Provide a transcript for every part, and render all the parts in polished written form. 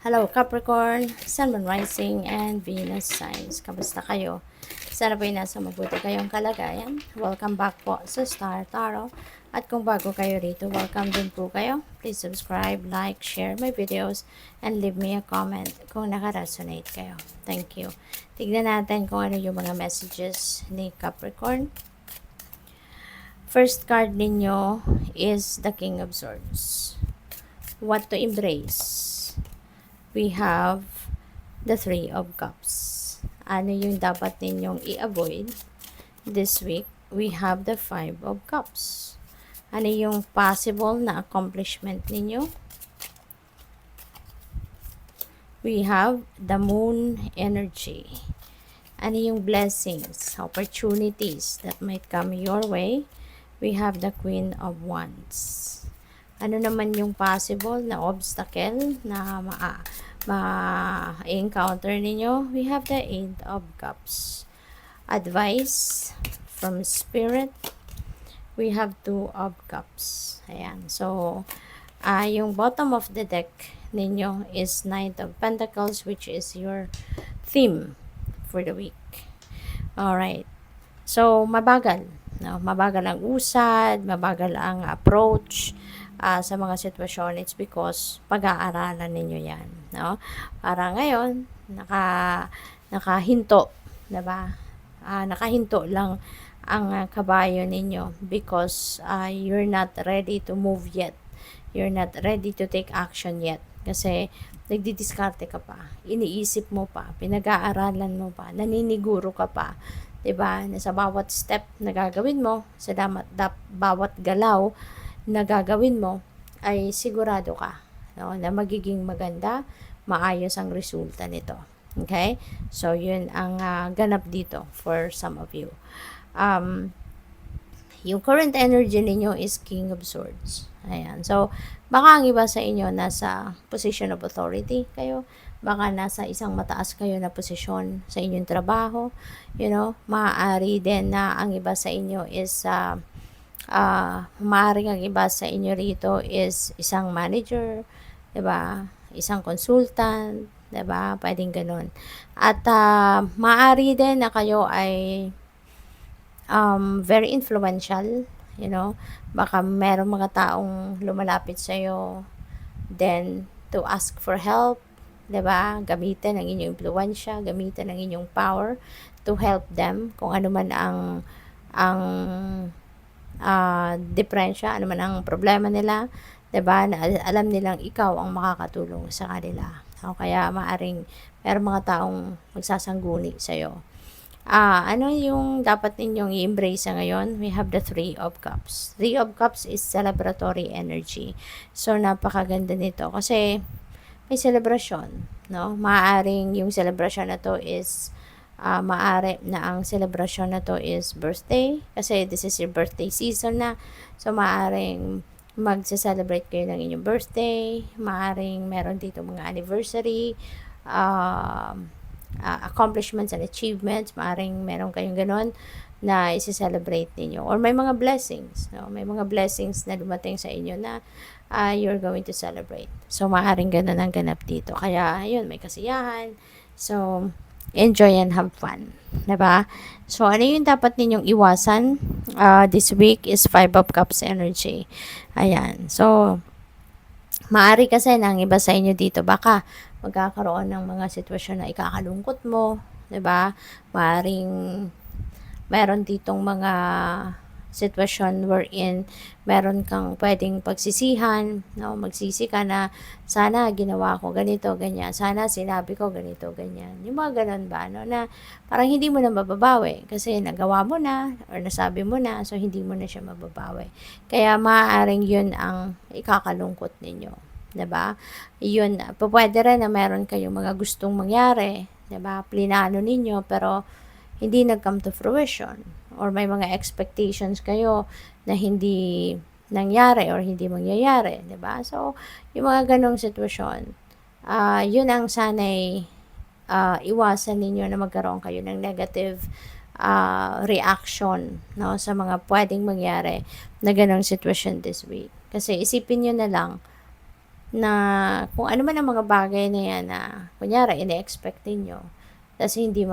Hello Capricorn, Sun, Moon, Rising, and Venus signs. Kamusta kayo? Sana po ay nasa mabuti kayong kalagayan. Welcome back po sa Star Tarot. At kung bago kayo rito, welcome din po kayo. Please subscribe, like, share my videos, and leave me a comment kung naka-resonate kayo. Thank you. Tignan natin kung ano yung mga messages ni Capricorn. First card ninyo is the King of Swords. What to embrace? We have the Three of Cups. Ano yung dapat ninyong i-avoid this week? We have the Five of Cups. Ano yung possible na accomplishment ninyo? We have the Moon energy. Ano yung blessings, opportunities that might come your way? We have the Queen of Wands. Ano naman yung possible na obstacle na ma-encounter ninyo? We have the Eight of Cups. Advice from Spirit. We have Two of Cups. Ayan. So, yung bottom of the deck ninyo is Knight of Pentacles, which is your theme for the week. Alright. So, mabagal. No? Mabagal ang usad, mabagal ang approach sa mga sitwasyon. It's because pag-aaralan ninyo yan. No? Para ngayon, nakahinto. Diba? Nakahinto lang ang kabayo ninyo because you're not ready to move yet. You're not ready to take action yet. Kasi nagdidiskarte ka pa, iniisip mo pa, pinag-aaralan mo pa, naniniguro ka pa. 'Di ba? Na sa bawat step na gagawin mo, sa bawat galaw na gagawin mo ay sigurado ka, no, na magiging maganda, maayos ang resulta nito. Okay? So, yun ang ganap dito for some of you. Yung current energy ninyo is King of Swords. Ayan. So, baka ang iba sa inyo nasa position of authority kayo. Baka nasa isang mataas kayo na posisyon sa inyong trabaho. You know, maaari din na ang iba sa inyo is maaaring ang iba sa inyo rito is isang manager, 'di ba? Isang consultant, 'di ba? Pwedeng ganoon. At maaari din na kayo ay very influential, you know. Baka merong mga taong lumalapit sa iyo then to ask for help, 'di ba? Gamitin ang inyong impluwensya, gamitin ang inyong power to help them kung ano man ang diferensya, ano man ang problema nila, 'di ba? Na alam nilang ikaw ang makakatulong sa kanila. O kaya maaring merong mga taong magsasangguni sa iyo. Ano yung dapat ninyong i-embrace ngayon? We have the Three of Cups. Three of Cups is celebratory energy. So, napakaganda nito kasi may celebration, no? Maaaring yung celebration na to is maaari na ang celebration na to is birthday kasi this is your birthday season na. So, maaaring magse-celebrate kayo ng inyong birthday. Maaaring meron dito mga anniversary, accomplishments and achievements, maaaring meron kayong ganon na isi-celebrate ninyo. Or may mga blessings, no? May mga blessings na dumating sa inyo na you're going to celebrate. So, maaaring ganon ang ganap dito. Kaya, yun, may kasiyahan. So, enjoy and have fun. Diba? So, ano yung dapat ninyong iwasan? This week is Five of Cups energy. Ayan. So, maaari kasi ng iba sa inyo dito, baka magkakaroon ng mga sitwasyon na ikakalungkot mo, 'di ba? Maaring meron ditong mga sitwasyon wherein meron kang pwedeng pagsisihan, no? Magsisi ka na sana ginawa ko ganito, ganyan. Sana sinabi ko ganito, ganyan. Yung mga ganun ba, no? Na parang hindi mo na mababawi kasi nagawa mo na or nasabi mo na, so hindi mo na siya mababawi. Kaya maaaring yun ang ikakalungkot ninyo. 'Di ba? Yun, pwede rin na meron kayong mga gustong mangyari, 'di ba? Plinano ninyo pero hindi nag-come to fruition or may mga expectations kayo na hindi nangyari or hindi mangyayari, 'di ba? So, yung mga ganong sitwasyon, yun ang sanay iwasan ninyo na magkaroon kayo ng negative reaction, no, sa mga pwedeng mangyari na ganong sitwasyon this week. Kasi isipin nyo na lang, na kung ano man ang mga bagay na yan na kunyari ine-expect ninyo tapos hindi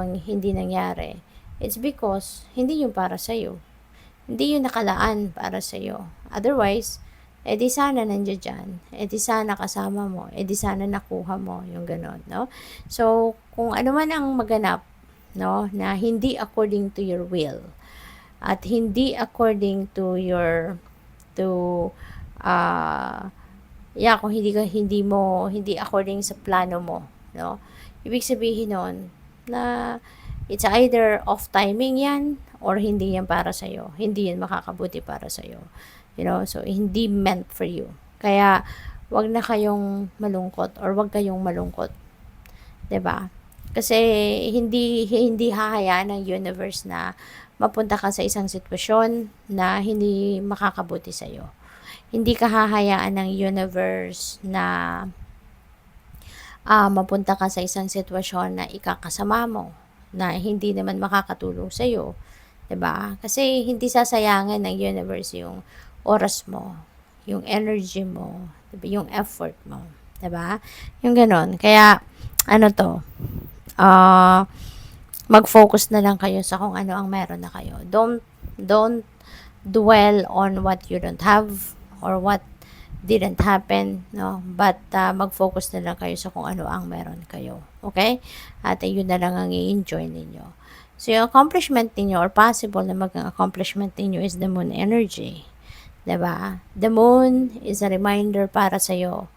nangyari, it's because hindi yung para sa'yo. Hindi yun nakalaan para sa'yo. Otherwise, edi sana nandiyan dyan, edi sana kasama mo, edi sana nakuha mo, yung ganon, no? So, kung ano man ang maganap, no, na hindi according to your will, at hindi according to your, to, kung hindi according sa plano mo, no? Ibig sabihin nun, na it's either off timing yan, or hindi yan para sa'yo. Hindi yan makakabuti para sa'yo. So, hindi meant for you. Kaya, wag na kayong malungkot, or wag kayong malungkot. 'Di ba? Kasi, hindi hahayaan ng universe na mapunta ka sa isang sitwasyon na hindi makakabuti sa'yo. Hindi ka hahayaan ng universe na mapunta ka sa isang sitwasyon na ikakasama mo, na hindi naman makakatulong sa'yo. 'Di ba? Kasi hindi sasayangan ng universe yung oras mo, yung energy mo, 'di ba? Yung effort mo, 'di ba? Yung gano'n. Kaya ano 'to, mag-focus na lang kayo sa kung ano ang meron na kayo. Don't dwell on what you don't have or what didn't happen, no? But mag-focus na lang kayo sa kung ano ang meron kayo. Okay? At yun na lang ang i-enjoy ninyo. So, yung accomplishment ninyo or possible na maging accomplishment ninyo is the moon energy. 'Di ba? The moon is a reminder para sa'yo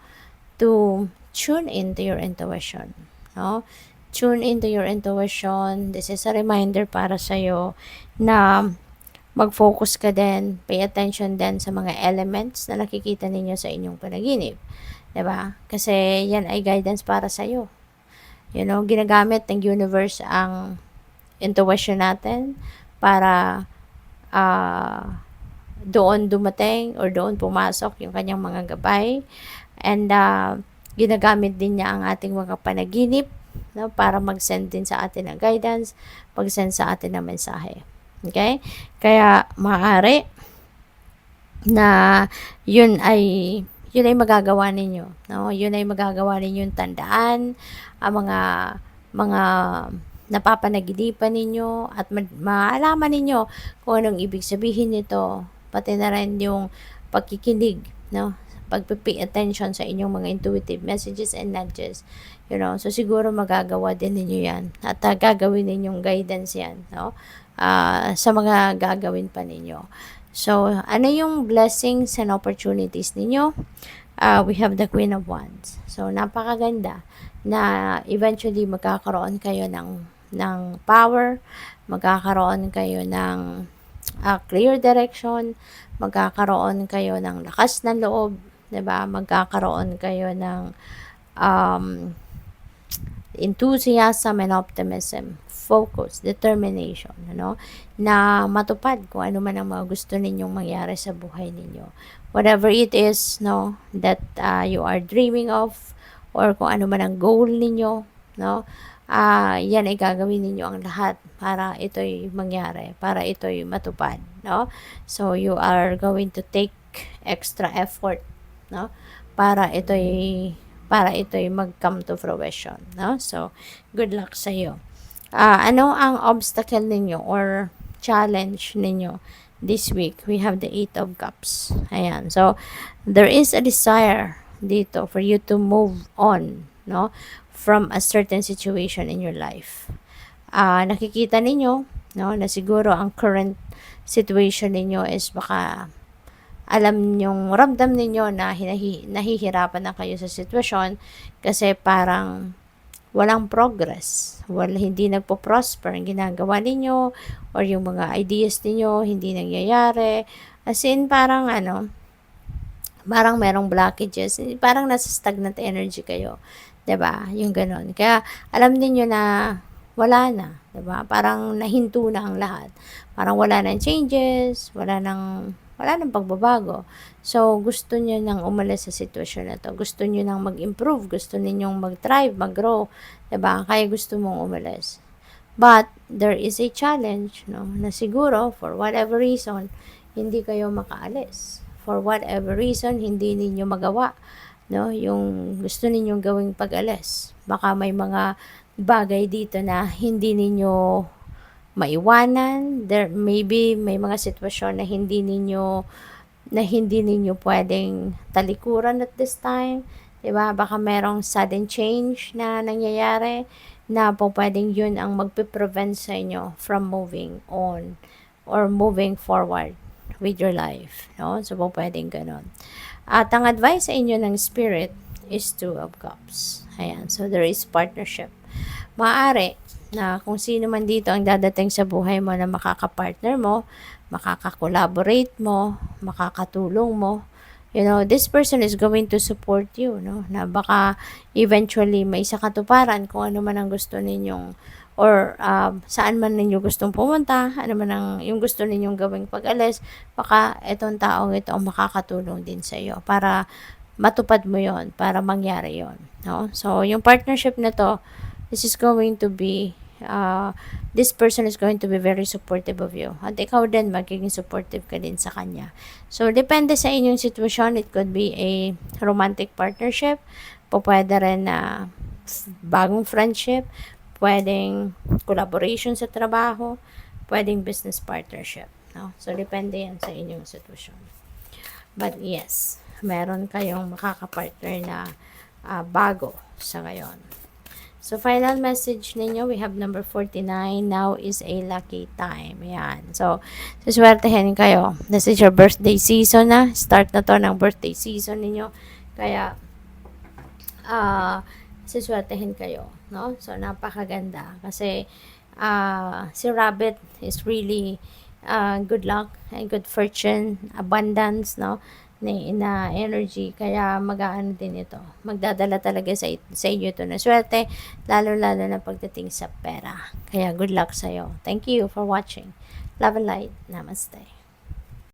to tune into your intuition. No? Tune into your intuition. This is a reminder para sa'yo na mag-focus ka din, pay attention din sa mga elements na nakikita ninyo sa inyong panaginip. 'Di ba? Kasi yan ay guidance para sa'yo. Ginagamit ng universe ang intuition natin para doon dumating or doon pumasok yung kanyang mga gabay. And ginagamit din niya ang ating mga panaginip, no, para mag-send din sa atin ng guidance, mag-send sa atin ng mensahe. Okay? Kaya maaari na yun ay magagawa ninyo, no? Yun ay magagawa ninyong tandaan ang mga napapanaginipan ninyo at maalaman ninyo kung anong ibig sabihin nito, pati na rin yung pagkikinig, no? Pagpipay attention sa inyong mga intuitive messages and nudges. So siguro magagawa din ninyo yan at gagawin ninyong guidance yan, no? Sa mga gagawin pa ninyo. So, ano yung blessings and opportunities ninyo? We have the Queen of Wands. So, napakaganda na eventually magkakaroon kayo ng power, magkakaroon kayo ng clear direction, magkakaroon kayo ng lakas ng loob, 'di ba? Magkakaroon kayo ng enthusiasm and optimism, focus, determination, na matupad kung ano man ang mga gusto ninyong mangyari sa buhay ninyo. Whatever it is, that you are dreaming of, or kung ano man ang goal ninyo, yan ay gagawin ninyo ang lahat para ito'y mangyari, para ito'y matupad, So, you are going to take extra effort, para ito'y mag-come to fruition, So, good luck sa iyo. Ano ang obstacle ninyo or challenge ninyo this week? We have the 8 of Cups. Ayan. So, there is a desire dito for you to move on, from a certain situation in your life. Nakikita ninyo, na siguro ang current situation ninyo is baka ramdam ninyo na nahihirapan na kayo sa sitwasyon kasi parang walang progress, hindi nagpo-prosper ang ginagawa ninyo or yung mga ideas ninyo hindi nangyayari. As in, parang merong blockages, parang nasa stagnant energy kayo, 'di ba? Yung gano'n. Kaya alam niyo na wala na, 'di ba? Parang nahinto na ang lahat. Parang wala nang changes, wala nang pagbabago. So, gusto niyo nang umalis sa sitwasyon na to. Gusto niyo nang mag-improve, gusto ninyong mag-thrive, mag-grow, 'di ba? Kaya gusto mong umalis. But there is a challenge, na siguro for whatever reason hindi kayo makaalis. For whatever reason hindi ninyo magawa no? Yung gusto ninyong gawing pag-alis. Baka may mga bagay dito na hindi ninyo maiwanan. There maybe may mga sitwasyon na hindi ninyo pwedeng talikuran at this time. 'Di ba? Baka merong sudden change na nangyayari na po pwedeng yun ang magpe-prevent sa inyo from moving on or moving forward with your life, no? So po pwedeng ganon. At ang advice sa inyo ng spirit is Two of Cups. Ayan, so there is partnership. Maaari na kung sino man dito ang dadating sa buhay mo na makaka-partner mo, makaka-collaborate mo, makakatulong mo, you know, this person is going to support you, no? Na baka eventually may sa katuparan kung ano man ang gusto ninyong or saan man ninyo gustong pumunta, ano man ang yung gusto ninyong gawing pag-alis, baka itong taong ito ang makakatulong din sa iyo para matupad mo yon, para mangyari yon, no? So, yung partnership na to, this is going to be this person is going to be very supportive of you. At ikaw din, magiging supportive ka din sa kanya. So, depende sa inyong sitwasyon. It could be a romantic partnership. Pwede rin na bagong friendship. Pwedeng collaboration sa trabaho. Pwedeng business partnership. No? So, depende yan sa inyong sitwasyon. But yes, meron kayong makakapartner na bago sa ngayon. So, final message ninyo, we have number 49. Now is a lucky time. Yan. So, suswertehin kayo. This is your birthday season na. Start na to ng birthday season ninyo. Kaya, suswertehin kayo. No? So, napakaganda. Kasi, si Rabbit is really good luck and good fortune, abundance, no? Na energy, kaya mag-aano din ito, magdadala talaga sa inyo ito na swerte, lalo na pagdating sa pera. Kaya good luck sa'yo. Thank you for watching. Love and light. Namaste.